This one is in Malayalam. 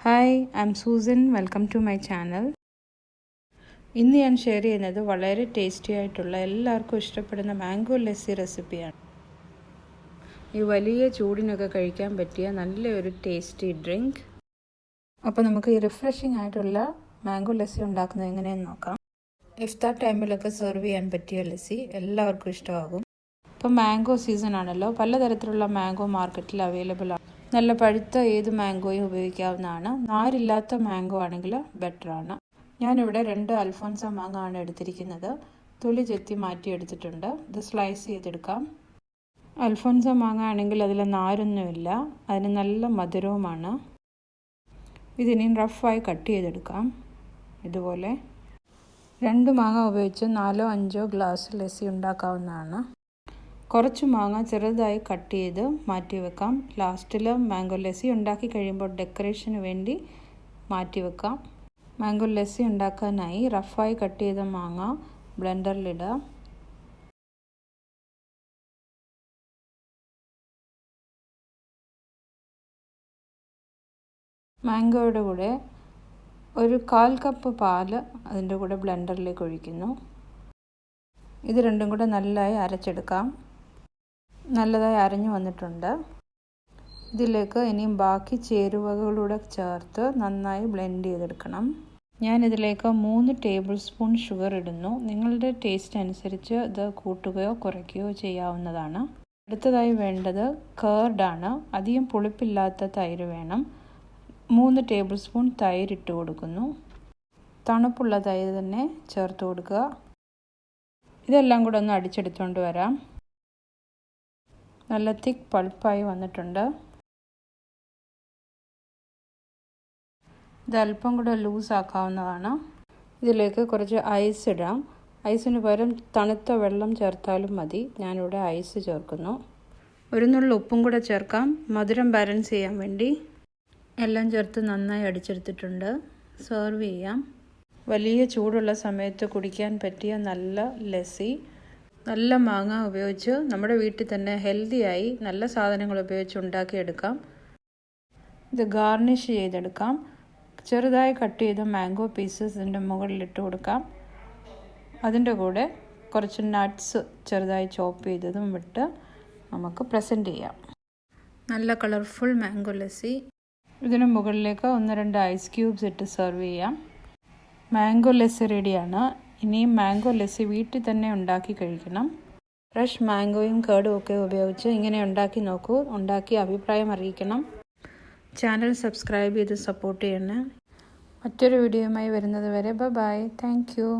Hi, I am Susan. Welcome to my channel. ഇന്ന് ഞാൻ ഷെയർ ചെയ്യുന്നത് വളരെ ടേസ്റ്റി ആയിട്ടുള്ള എല്ലാവർക്കും ഇഷ്ടപ്പെടുന്ന മാംഗോ ലസ്സി റെസിപ്പിയാണ്. ഈ വലിയ ചൂടിനൊക്കെ കഴിക്കാൻ പറ്റിയ നല്ലൊരു ടേസ്റ്റി ഡ്രിങ്ക്. അപ്പോൾ നമുക്ക് ഈ റിഫ്രഷിംഗ് ആയിട്ടുള്ള മാംഗോ ലസ്സി ഉണ്ടാക്കുന്നത് എങ്ങനെയെന്ന് നോക്കാം. ഇഫ്താർ ടൈമിലൊക്കെ സെർവ് ചെയ്യാൻ പറ്റിയ ലസ്സി എല്ലാവർക്കും ഇഷ്ടമാകും. ഇപ്പോൾ മാംഗോ സീസൺ ആണല്ലോ, പലതരത്തിലുള്ള മാംഗോ മാർക്കറ്റിൽ അവൈലബിൾ ആണ്. നല്ല പഴുത്ത ഏത് മാംഗോയും ഉപയോഗിക്കാവുന്നതാണ്. നാരില്ലാത്ത മാംഗോ ആണെങ്കിൽ ബെറ്ററാണ്. ഞാനിവിടെ 2 അൽഫോൻസ മാങ്ങ ആണ് എടുത്തിരിക്കുന്നത്. തൊലി ചെത്തി മാറ്റിയെടുത്തിട്ടുണ്ട്. ഇത് സ്ലൈസ് ചെയ്തെടുക്കാം. അൽഫോൻസ മാങ്ങ ആണെങ്കിൽ അതിൽ നാരൊന്നുമില്ല, അതിന് നല്ല മധുരവുമാണ്. ഇതിനി റഫായി കട്ട് ചെയ്തെടുക്കാം. ഇതുപോലെ 2 മാങ്ങ ഉപയോഗിച്ച് 4-5 ഗ്ലാസ് ലസ്സി ഉണ്ടാക്കാവുന്നതാണ്. കുറച്ച് മാങ്ങ ചെറുതായി കട്ട് ചെയ്ത് മാറ്റി വെക്കാം. ലാസ്റ്റിൽ മാംഗോ ലസ്സി ഉണ്ടാക്കി കഴിയുമ്പോൾ ഡെക്കറേഷന് വേണ്ടി മാറ്റി വെക്കാം. മാംഗോ ലസ്സി ഉണ്ടാക്കാനായി റഫായി കട്ട് ചെയ്ത മാങ്ങ ബ്ലെൻഡറിലിടാം. മാംഗോയുടെ കൂടെ ഒരു 1/4 കപ്പ് പാല് അതിൻ്റെ കൂടെ ബ്ലെൻഡറിലേക്ക് ഒഴിക്കുന്നു. ഇത് രണ്ടും കൂടെ നല്ലതായി അരച്ചെടുക്കാം. നല്ലതായി അരഞ്ഞു വന്നിട്ടുണ്ട്. ഇതിലേക്ക് ഇനിയും ബാക്കി ചേരുവകളൂടെ ചേർത്ത് നന്നായി ബ്ലെൻഡ് ചെയ്തെടുക്കണം. ഞാനിതിലേക്ക് 3 ടേബിൾ സ്പൂൺ ഷുഗർ ഇടുന്നു. നിങ്ങളുടെ ടേസ്റ്റ് അനുസരിച്ച് ഇത് കൂട്ടുകയോ കുറയ്ക്കുകയോ ചെയ്യാവുന്നതാണ്. അടുത്തതായി വേണ്ടത് കേർഡാണ്. അധികം പുളിപ്പില്ലാത്ത തൈര് വേണം. 3 ടേബിൾ സ്പൂൺ തൈര് ഇട്ട് കൊടുക്കുന്നു. തണുപ്പുള്ള തൈര് തന്നെ ചേർത്ത് കൊടുക്കുക. ഇതെല്ലാം കൂടെ ഒന്ന് അടിച്ചെടുത്തുകൊണ്ട് വരാം. നല്ല തിക്ക് പൾപ്പായി വന്നിട്ടുണ്ട്. ഇത് അല്പം കൂടെ ലൂസ് ആക്കാവുന്നതാണ്. ഇതിലേക്ക് കുറച്ച് ഐസ് ഇടാം. ഐസിന് പകരം തണുത്ത വെള്ളം ചേർത്താലും മതി. ഞാനിവിടെ ഐസ് ചേർക്കുന്നു. ഒരു നുള്ളു ഉപ്പും കൂടെ ചേർക്കാം, മധുരം ബാലൻസ് ചെയ്യാൻ വേണ്ടി. എല്ലാം ചേർത്ത് നന്നായി അടിച്ചെടുത്തിട്ടുണ്ട്. സെർവ് ചെയ്യാം. വലിയ ചൂടുള്ള സമയത്ത് കുടിക്കാൻ പറ്റിയ നല്ല ലസ്സി. നല്ല മാങ്ങ ഉപയോഗിച്ച് നമ്മുടെ വീട്ടിൽ തന്നെ ഹെൽത്തിയായി നല്ല സാധനങ്ങൾ ഉപയോഗിച്ച് ഉണ്ടാക്കിയെടുക്കാം. ഇത് ഗാർണിഷ് ചെയ്തെടുക്കാം. ചെറുതായി കട്ട് ചെയ്ത മാംഗോ പീസസ് ഇതിൻ്റെ മുകളിലിട്ട് കൊടുക്കാം. അതിൻ്റെ കൂടെ കുറച്ച് നട്ട്സ് ചെറുതായി ചോപ്പ് ചെയ്തതും വിട്ട് നമുക്ക് പ്രസൻറ്റ് ചെയ്യാം. നല്ല കളർഫുൾ മാംഗോ ലസ്സി. ഇതിന് മുകളിലേക്ക് 1-2 ഐസ് ക്യൂബ്സ് ഇട്ട് സെർവ് ചെയ്യാം. മാംഗോ ലസ്സി റെഡിയാണ്. ഇനിയും മാംഗോ ലസ്സി വീട്ടിൽ തന്നെ ഉണ്ടാക്കി കഴിക്കണം. ഫ്രഷ് മാംഗോയും കേടും ഒക്കെ ഉപയോഗിച്ച് ഇങ്ങനെ ഉണ്ടാക്കി നോക്കൂ. ഉണ്ടാക്കി അഭിപ്രായം അറിയിക്കണം. ചാനൽ സബ്സ്ക്രൈബ് ചെയ്ത് സപ്പോർട്ട് ചെയ്യണം. മറ്റൊരു വീഡിയോയുമായി വരുന്നത് വരെ ബൈ. Thank you.